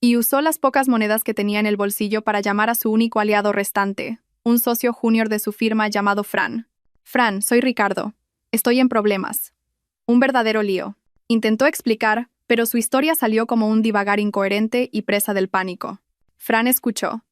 y usó las pocas monedas que tenía en el bolsillo para llamar a su único aliado restante, un socio junior de su firma llamado Fran. «Fran, soy Ricardo. Estoy en problemas. Un verdadero lío». Intentó explicar, pero su historia salió como un divagar incoherente y presa del pánico. Fran escuchó,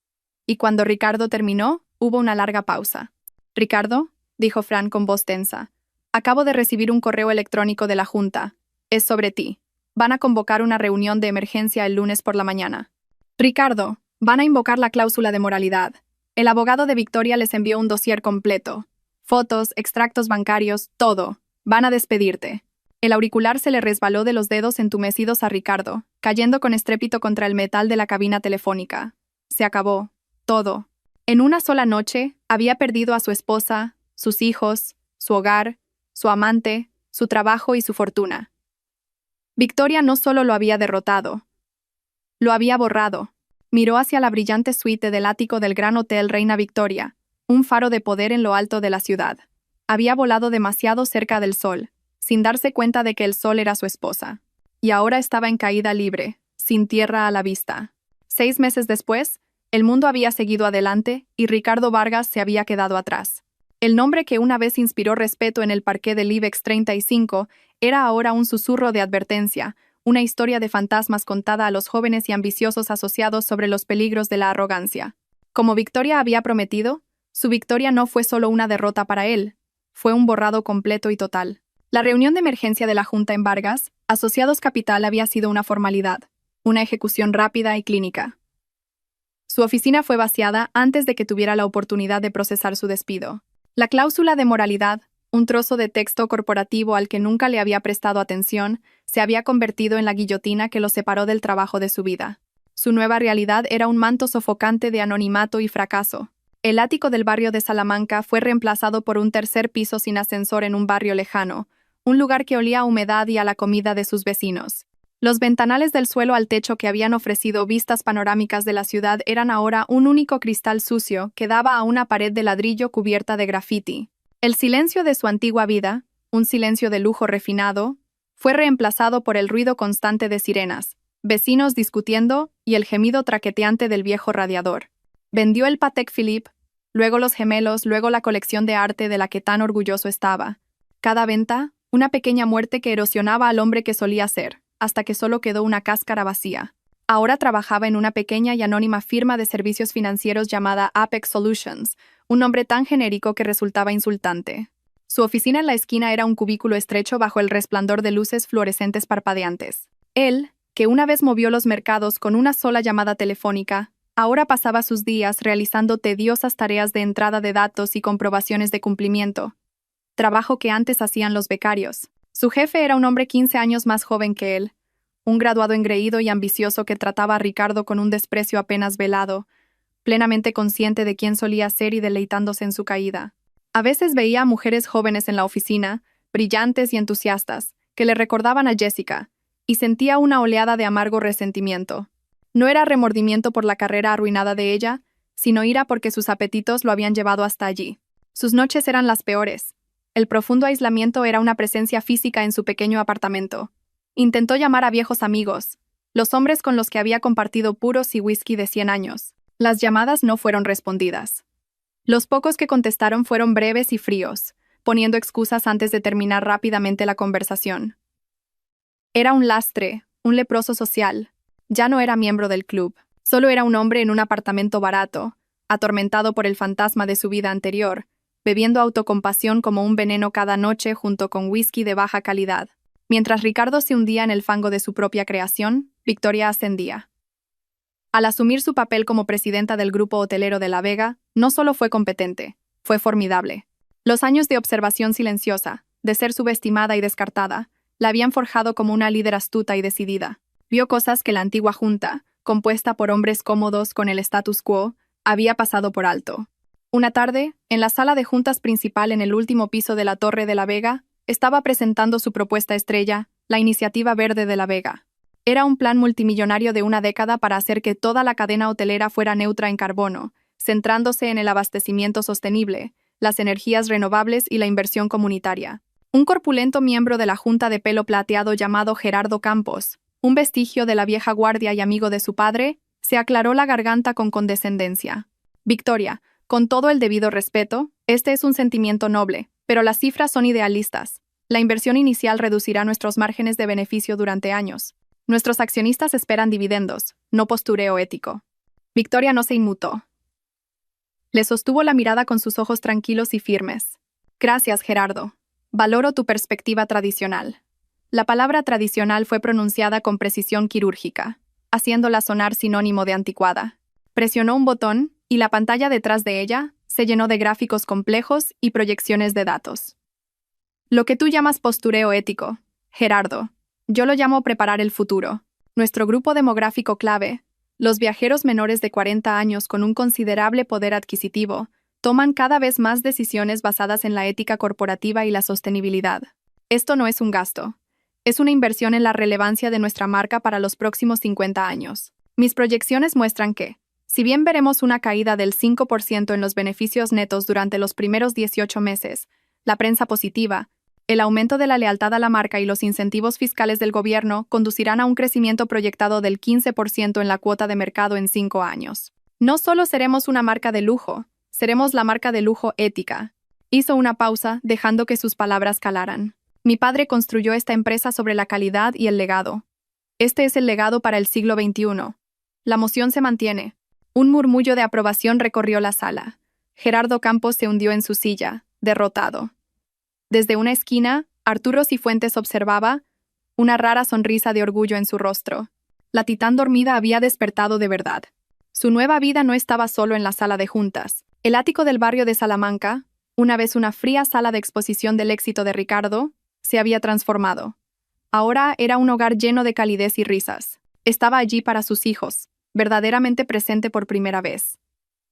y cuando Ricardo terminó, hubo una larga pausa. «Ricardo», dijo Fran con voz tensa, «acabo de recibir un correo electrónico de la Junta. Es sobre ti. Van a convocar una reunión de emergencia el lunes por la mañana». «Ricardo, van a invocar la cláusula de moralidad. El abogado de Victoria les envió un dossier completo. Fotos, extractos bancarios, todo. Van a despedirte». El auricular se le resbaló de los dedos entumecidos a Ricardo, cayendo con estrépito contra el metal de la cabina telefónica. Se acabó. Todo. En una sola noche, había perdido a su esposa, sus hijos, su hogar, su amante, su trabajo y su fortuna. Victoria no solo lo había derrotado, lo había borrado. Miró hacia la brillante suite del ático del Gran Hotel Reina Victoria, un faro de poder en lo alto de la ciudad. Había volado demasiado cerca del sol, sin darse cuenta de que el sol era su esposa. Y ahora estaba en caída libre, sin tierra a la vista. 6 meses después, el mundo había seguido adelante y Ricardo Vargas se había quedado atrás. El nombre que una vez inspiró respeto en el parqué del IBEX 35 era ahora un susurro de advertencia, una historia de fantasmas contada a los jóvenes y ambiciosos asociados sobre los peligros de la arrogancia. Como Victoria había prometido, su victoria no fue solo una derrota para él, fue un borrado completo y total. La reunión de emergencia de la Junta en Vargas, Asociados Capital, había sido una formalidad, una ejecución rápida y clínica. Su oficina fue vaciada antes de que tuviera la oportunidad de procesar su despido. La cláusula de moralidad, un trozo de texto corporativo al que nunca le había prestado atención, se había convertido en la guillotina que lo separó del trabajo de su vida. Su nueva realidad era un manto sofocante de anonimato y fracaso. El ático del barrio de Salamanca fue reemplazado por un tercer piso sin ascensor en un barrio lejano, un lugar que olía a humedad y a la comida de sus vecinos. Los ventanales del suelo al techo que habían ofrecido vistas panorámicas de la ciudad eran ahora un único cristal sucio que daba a una pared de ladrillo cubierta de grafiti. El silencio de su antigua vida, un silencio de lujo refinado, fue reemplazado por el ruido constante de sirenas, vecinos discutiendo y el gemido traqueteante del viejo radiador. Vendió el Patek Philippe, luego los gemelos, luego la colección de arte de la que tan orgulloso estaba. Cada venta, una pequeña muerte que erosionaba al hombre que solía ser, hasta que solo quedó una cáscara vacía. Ahora trabajaba en una pequeña y anónima firma de servicios financieros llamada Apex Solutions, un nombre tan genérico que resultaba insultante. Su oficina en la esquina era un cubículo estrecho bajo el resplandor de luces fluorescentes parpadeantes. Él, que una vez movió los mercados con una sola llamada telefónica, ahora pasaba sus días realizando tediosas tareas de entrada de datos y comprobaciones de cumplimiento, trabajo que antes hacían los becarios. Su jefe era un hombre 15 años más joven que él, un graduado engreído y ambicioso que trataba a Ricardo con un desprecio apenas velado, plenamente consciente de quién solía ser y deleitándose en su caída. A veces veía a mujeres jóvenes en la oficina, brillantes y entusiastas, que le recordaban a Jessica, y sentía una oleada de amargo resentimiento. No era remordimiento por la carrera arruinada de ella, sino ira porque sus apetitos lo habían llevado hasta allí. Sus noches eran las peores. El profundo aislamiento era una presencia física en su pequeño apartamento. Intentó llamar a viejos amigos, los hombres con los que había compartido puros y whisky de 100 años. Las llamadas no fueron respondidas. Los pocos que contestaron fueron breves y fríos, poniendo excusas antes de terminar rápidamente la conversación. Era un lastre, un leproso social. Ya no era miembro del club. Solo era un hombre en un apartamento barato, atormentado por el fantasma de su vida anterior, bebiendo autocompasión como un veneno cada noche junto con whisky de baja calidad. Mientras Ricardo se hundía en el fango de su propia creación, Victoria ascendía. Al asumir su papel como presidenta del grupo hotelero de La Vega, no solo fue competente, fue formidable. Los años de observación silenciosa, de ser subestimada y descartada, la habían forjado como una líder astuta y decidida. Vio cosas que la antigua junta, compuesta por hombres cómodos con el status quo, había pasado por alto. Una tarde, en la sala de juntas principal en el último piso de la Torre de La Vega, estaba presentando su propuesta estrella, la Iniciativa Verde de La Vega. Era un plan multimillonario de una década para hacer que toda la cadena hotelera fuera neutra en carbono, centrándose en el abastecimiento sostenible, las energías renovables y la inversión comunitaria. Un corpulento miembro de la junta de pelo plateado llamado Gerardo Campos, un vestigio de la vieja guardia y amigo de su padre, se aclaró la garganta con condescendencia. Victoria, con todo el debido respeto, este es un sentimiento noble, pero las cifras son idealistas. La inversión inicial reducirá nuestros márgenes de beneficio durante años. Nuestros accionistas esperan dividendos, no postureo ético. Victoria no se inmutó. Le sostuvo la mirada con sus ojos tranquilos y firmes. Gracias, Gerardo. Valoro tu perspectiva tradicional. La palabra tradicional fue pronunciada con precisión quirúrgica, haciéndola sonar sinónimo de anticuada. Presionó un botón, y la pantalla detrás de ella se llenó de gráficos complejos y proyecciones de datos. Lo que tú llamas postureo ético, Gerardo, yo lo llamo preparar el futuro. Nuestro grupo demográfico clave, los viajeros menores de 40 años con un considerable poder adquisitivo, toman cada vez más decisiones basadas en la ética corporativa y la sostenibilidad. Esto no es un gasto. Es una inversión en la relevancia de nuestra marca para los próximos 50 años. Mis proyecciones muestran que, si bien veremos una caída del 5% en los beneficios netos durante los primeros 18 meses, la prensa positiva, el aumento de la lealtad a la marca y los incentivos fiscales del gobierno conducirán a un crecimiento proyectado del 15% en la cuota de mercado en 5 años. No solo seremos una marca de lujo, seremos la marca de lujo ética. Hizo una pausa, dejando que sus palabras calaran. Mi padre construyó esta empresa sobre la calidad y el legado. Este es el legado para el siglo XXI. La moción se mantiene. Un murmullo de aprobación recorrió la sala. Gerardo Campos se hundió en su silla, derrotado. Desde una esquina, Arturo Cifuentes observaba, una rara sonrisa de orgullo en su rostro. La titán dormida había despertado de verdad. Su nueva vida no estaba solo en la sala de juntas. El ático del barrio de Salamanca, una vez una fría sala de exposición del éxito de Ricardo, se había transformado. Ahora era un hogar lleno de calidez y risas. Estaba allí para sus hijos, verdaderamente presente por primera vez.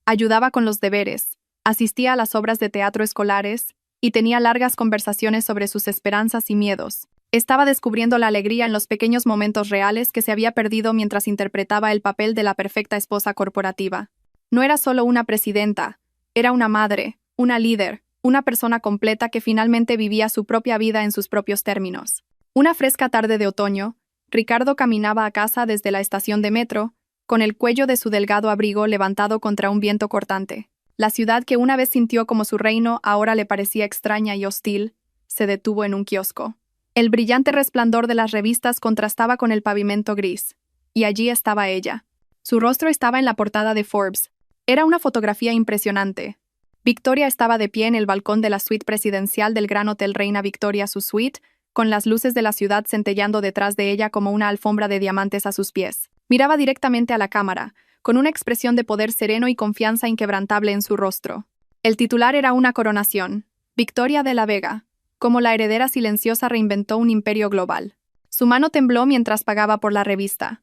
Ayudaba con los deberes, asistía a las obras de teatro escolares y tenía largas conversaciones sobre sus esperanzas y miedos. Estaba descubriendo la alegría en los pequeños momentos reales que se había perdido mientras interpretaba el papel de la perfecta esposa corporativa. No era solo una presidenta, era una madre, una líder, una persona completa que finalmente vivía su propia vida en sus propios términos. Una fresca tarde de otoño, Ricardo caminaba a casa desde la estación de metro, con el cuello de su delgado abrigo levantado contra un viento cortante. La ciudad que una vez sintió como su reino ahora le parecía extraña y hostil, se detuvo en un kiosco. El brillante resplandor de las revistas contrastaba con el pavimento gris, y allí estaba ella. Su rostro estaba en la portada de Forbes. Era una fotografía impresionante. Victoria estaba de pie en el balcón de la suite presidencial del Gran Hotel Reina Victoria, su suite, con las luces de la ciudad centelleando detrás de ella como una alfombra de diamantes a sus pies. Miraba directamente a la cámara, con una expresión de poder sereno y confianza inquebrantable en su rostro. El titular era una coronación. Victoria de la Vega, como la heredera silenciosa reinventó un imperio global. Su mano tembló mientras pagaba por la revista.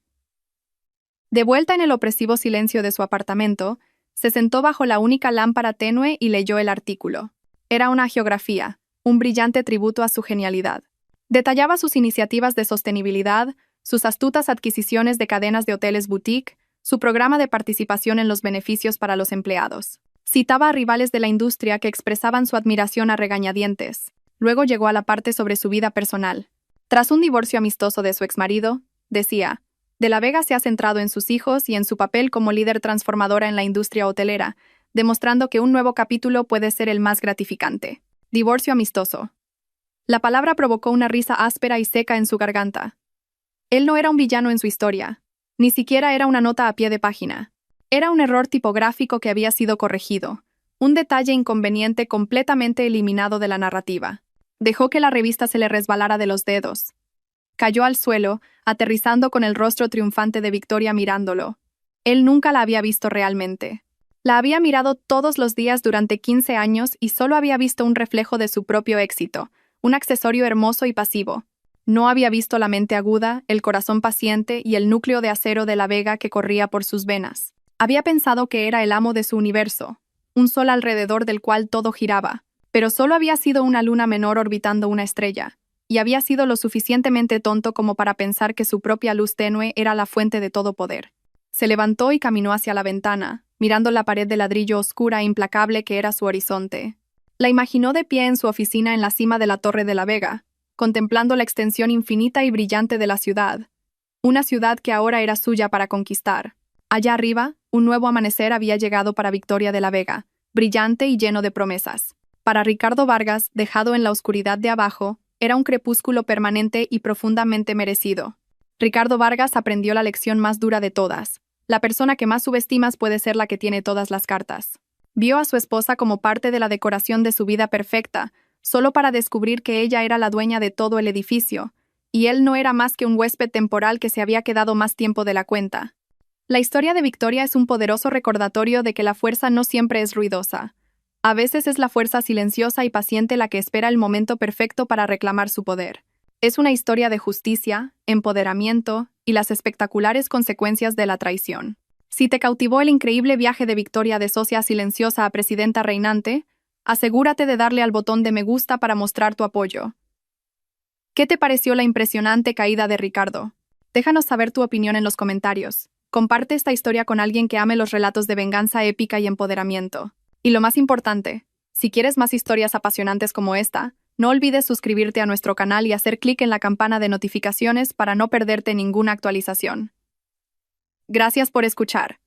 De vuelta en el opresivo silencio de su apartamento, se sentó bajo la única lámpara tenue y leyó el artículo. Era una geografía, un brillante tributo a su genialidad. Detallaba sus iniciativas de sostenibilidad, sus astutas adquisiciones de cadenas de hoteles boutique, su programa de participación en los beneficios para los empleados. Citaba a rivales de la industria que expresaban su admiración a regañadientes. Luego llegó a la parte sobre su vida personal. Tras un divorcio amistoso de su exmarido, decía, De la Vega se ha centrado en sus hijos y en su papel como líder transformadora en la industria hotelera, demostrando que un nuevo capítulo puede ser el más gratificante. Divorcio amistoso. La palabra provocó una risa áspera y seca en su garganta. Él no era un villano en su historia. Ni siquiera era una nota a pie de página. Era un error tipográfico que había sido corregido. Un detalle inconveniente completamente eliminado de la narrativa. Dejó que la revista se le resbalara de los dedos. Cayó al suelo, aterrizando con el rostro triunfante de Victoria mirándolo. Él nunca la había visto realmente. La había mirado todos los días durante 15 años y solo había visto un reflejo de su propio éxito, un accesorio hermoso y pasivo. No había visto la mente aguda, el corazón paciente y el núcleo de acero de la Vega que corría por sus venas. Había pensado que era el amo de su universo, un sol alrededor del cual todo giraba, pero solo había sido una luna menor orbitando una estrella, y había sido lo suficientemente tonto como para pensar que su propia luz tenue era la fuente de todo poder. Se levantó y caminó hacia la ventana, mirando la pared de ladrillo oscura e implacable que era su horizonte. La imaginó de pie en su oficina en la cima de la Torre de la Vega, contemplando la extensión infinita y brillante de la ciudad. Una ciudad que ahora era suya para conquistar. Allá arriba, un nuevo amanecer había llegado para Victoria de la Vega, brillante y lleno de promesas. Para Ricardo Vargas, dejado en la oscuridad de abajo, era un crepúsculo permanente y profundamente merecido. Ricardo Vargas aprendió la lección más dura de todas. La persona que más subestimas puede ser la que tiene todas las cartas. Vio a su esposa como parte de la decoración de su vida perfecta, solo para descubrir que ella era la dueña de todo el edificio, y él no era más que un huésped temporal que se había quedado más tiempo de la cuenta. La historia de Victoria es un poderoso recordatorio de que la fuerza no siempre es ruidosa. A veces es la fuerza silenciosa y paciente la que espera el momento perfecto para reclamar su poder. Es una historia de justicia, empoderamiento y las espectaculares consecuencias de la traición. Si te cautivó el increíble viaje de Victoria de socia silenciosa a presidenta reinante, asegúrate de darle al botón de me gusta para mostrar tu apoyo. ¿Qué te pareció la impresionante caída de Ricardo? Déjanos saber tu opinión en los comentarios. Comparte esta historia con alguien que ame los relatos de venganza épica y empoderamiento. Y lo más importante, si quieres más historias apasionantes como esta, no olvides suscribirte a nuestro canal y hacer clic en la campana de notificaciones para no perderte ninguna actualización. Gracias por escuchar.